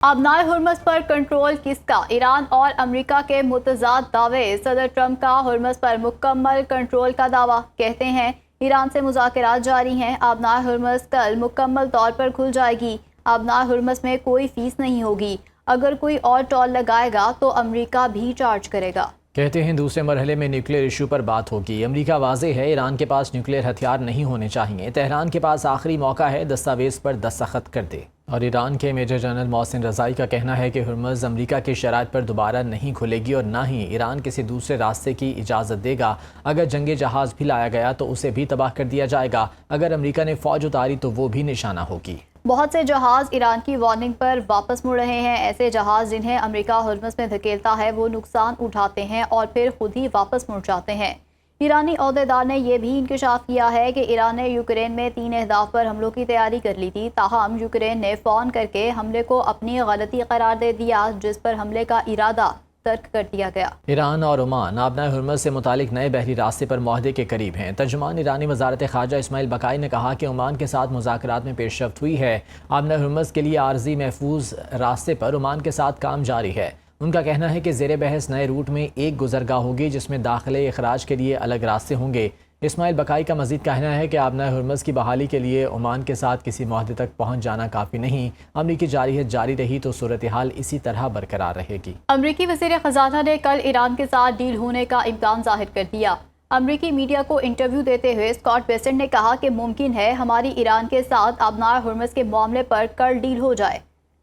آبنائے ہرمز پر کنٹرول کس کا؟ ایران اور امریکہ کے متضاد دعوے۔ صدر ٹرمپ کا ہرمز پر مکمل کنٹرول کا دعویٰ، کہتے ہیں ایران سے مذاکرات جاری ہیں۔ آبنائے ہرمز کل مکمل طور پر کھل جائے گی۔ آبنائے ہرمز میں کوئی فیس نہیں ہوگی۔ اگر کوئی اور ٹول لگائے گا تو امریکہ بھی چارج کرے گا۔ کہتے ہیں دوسرے مرحلے میں نیوکلیئر ایشو پر بات ہوگی۔ امریکہ واضح ہے ایران کے پاس نیوکلیئر ہتھیار نہیں ہونے چاہیے۔ تہران کے پاس آخری موقع ہے، دستاویز پر دستخط کر دے۔ اور ایران کے میجر جنرل محسن رضائی کا کہنا ہے کہ ہرمز امریکہ کی شرائط پر دوبارہ نہیں کھلے گی اور نہ ہی ایران کسی دوسرے راستے کی اجازت دے گا۔ اگر جنگی جہاز بھی لایا گیا تو اسے بھی تباہ کر دیا جائے گا۔ اگر امریکہ نے فوج اتاری تو وہ بھی نشانہ ہوگی۔ بہت سے جہاز ایران کی وارننگ پر واپس مڑ رہے ہیں۔ ایسے جہاز جنہیں امریکہ ہرمز میں دھکیلتا ہے وہ نقصان اٹھاتے ہیں اور پھر خود ہی واپس مڑ جاتے ہیں۔ ایرانی عہدیدار نے یہ بھی انکشاف کیا ہے کہ ایران نے یوکرین میں 3 اہداف پر حملوں کی تیاری کر لی تھی، تاہم یوکرین نے فون کر کے حملے کو اپنی غلطی قرار دے دیا، جس پر حملے کا ارادہ ترک کر دیا گیا۔ ایران اور عمان آبنائے ہرمز سے متعلق نئے بحری راستے پر معاہدے کے قریب ہیں۔ ترجمان ایرانی وزارت خارجہ اسماعیل بقائی نے کہا کہ عمان کے ساتھ مذاکرات میں پیش رفت ہوئی ہے۔ آبنائے ہرمز کے لیے عارضی محفوظ راستے پر عمان کے ساتھ کام جاری ہے۔ ان کا کہنا ہے کہ زیر بحث نئے روٹ میں ایک گزرگاہ ہوگی جس میں داخلے اخراج کے لیے الگ راستے ہوں گے۔ اسماعیل بقائی کا مزید کہنا ہے کہ آبنائے ہرمز کی بحالی کے لیے عمان کے ساتھ کسی معاہدے تک پہنچ جانا کافی نہیں۔ امریکی جارحیت جاری رہی تو صورتحال اسی طرح برقرار رہے گی۔ امریکی وزیر خزانہ نے کل ایران کے ساتھ ڈیل ہونے کا امکان ظاہر کر دیا۔ امریکی میڈیا کو انٹرویو دیتے ہوئے اسکاٹ بیسنٹ نے کہا کہ ممکن ہے ہماری ایران کے ساتھ آبنائے ہرمز کے معاملے پر کل ڈیل ہو جائے۔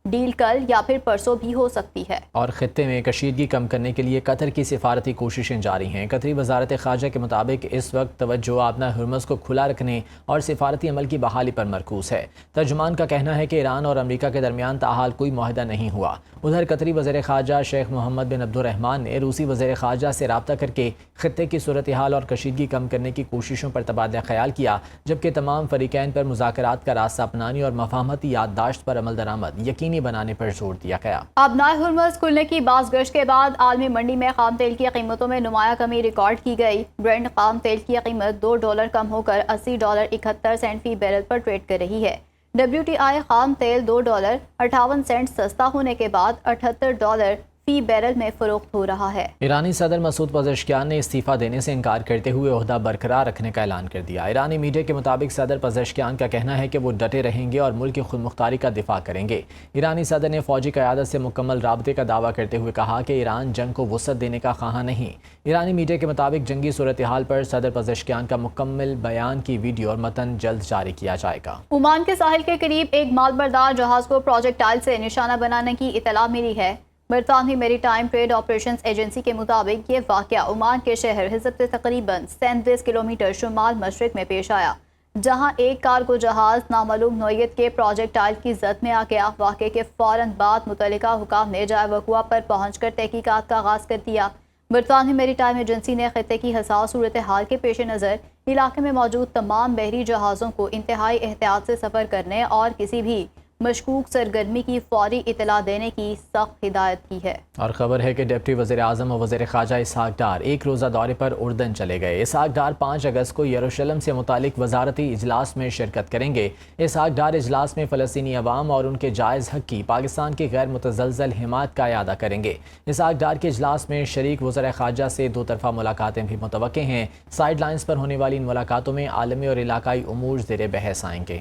ڈیل کل یا پھر پرسوں بھی ہو سکتی ہے۔ اور خطے میں کشیدگی کم کرنے کے لیے قطر کی سفارتی کوششیں جاری ہیں۔ قطری وزارت خارجہ کے مطابق اس وقت توجہ آبنائے ہرمز کو کھلا رکھنے اور سفارتی عمل کی بحالی پر مرکوز ہے۔ ترجمان کا کہنا ہے کہ ایران اور امریکہ کے درمیان تاحال کوئی معاہدہ نہیں ہوا۔ ادھر قطری وزیر خارجہ شیخ محمد بن عبد الرحمن نے روسی وزیر خارجہ سے رابطہ کر کے خطے کی صورتحال اور کشیدگی کم کرنے کی کوششوں پر تبادلہ خیال کیا، جبکہ تمام فریقین پر مذاکرات کا راستہ اپنانے اور مفاہمتی یادداشت پر عمل درآمد یقینی بنانے پر زور دیا گیا۔ آبنائے ہرمز کھلنے کی باز گشت کے بعد عالمی منڈی میں خام تیل کی قیمتوں میں نمایاں کمی ریکارڈ کی گئی۔ برنٹ خام تیل کی قیمت $2 کم ہو کر $80.71 فی بیرل پر ٹریڈ کر رہی ہے۔ WTI خام تیل $2.58 سستا ہونے کے بعد $78 فی بیرل میں فروخت ہو رہا ہے۔ ایرانی صدر مسعود پزشکیان نے استعفیٰ دینے سے انکار کرتے ہوئے عہدہ برقرار رکھنے کا اعلان کر دیا۔ ایرانی میڈیا کے مطابق صدر پزشکیان کا کہنا ہے کہ وہ ڈٹے رہیں گے اور ملک کی خود مختاری کا دفاع کریں گے۔ ایرانی صدر نے فوجی قیادت سے مکمل رابطے کا دعویٰ کرتے ہوئے کہا کہ ایران جنگ کو وسعت دینے کا خواہاں نہیں۔ ایرانی میڈیا کے مطابق جنگی صورتحال پر صدر پزشکیان کا مکمل بیان کی ویڈیو اور متن جلد جاری کیا جائے گا۔ عمان کے ساحل کے قریب ایک مال بردار جہاز کو پروجیکٹائل سے نشانہ بنانے کی اطلاع ملی ہے۔ برطانوی میری ٹائم ٹریڈ آپریشنز ایجنسی کے مطابق یہ واقعہ عمان کے شہر حزب سے تقریباً 37 کلومیٹر شمال مشرق میں پیش آیا، جہاں ایک کارگو جہاز نامعلوم نوعیت کے پروجیکٹائل کی زد میں آ گیا۔ واقعے کے فوراً بعد متعلقہ حکام نے جائے وقوع پر پہنچ کر تحقیقات کا آغاز کر دیا۔ برطانوی میری ٹائم ایجنسی نے خطے کی حساس صورتحال کے پیش نظر علاقے میں موجود تمام بحری جہازوں کو انتہائی احتیاط سے سفر کرنے اور کسی بھی مشکوک سرگرمی کی فوری اطلاع دینے کی سخت ہدایت کی ہے۔ اور خبر ہے کہ ڈپٹی وزیر اعظم اور وزیر خارجہ اسحاق ڈار ایک روزہ دورے پر اردن چلے گئے۔ اسحاق ڈار 5 اگست کو یروشلم سے متعلق وزارتی اجلاس میں شرکت کریں گے۔ اسحاق ڈار اجلاس میں فلسطینی عوام اور ان کے جائز حق کی پاکستان کی غیر متزلزل حمایت کا اعادہ کریں گے۔ اسحاق ڈار کے اجلاس میں شریک وزراء خارجہ سے 2 طرفہ ملاقاتیں بھی متوقع ہیں۔ سائیڈ لائنز پر ہونے والی ان ملاقاتوں میں عالمی اور علاقائی امور زیر بحث آئیں گے۔